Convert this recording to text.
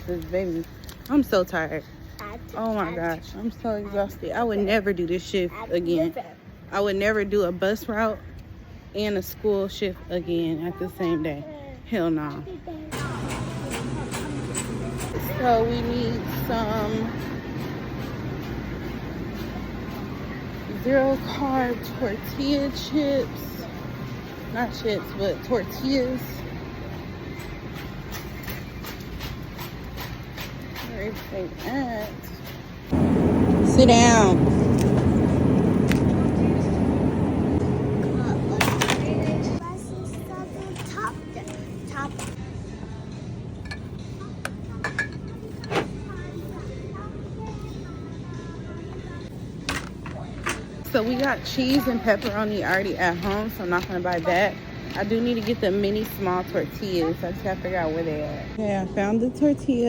Cause baby, I'm so tired. Oh my gosh, I'm so exhausted. I would never do this shift again. I would never do a bus route and a school shift again at the same day. Hell no. So we need some 0-carb tortilla chips. Not chips, but tortillas. Where is they at? Sit down. So we got cheese and pepperoni already at home, so I'm not gonna buy that. I do need to get the mini small tortillas. I just gotta figure out where they are. Okay, I found the tortilla.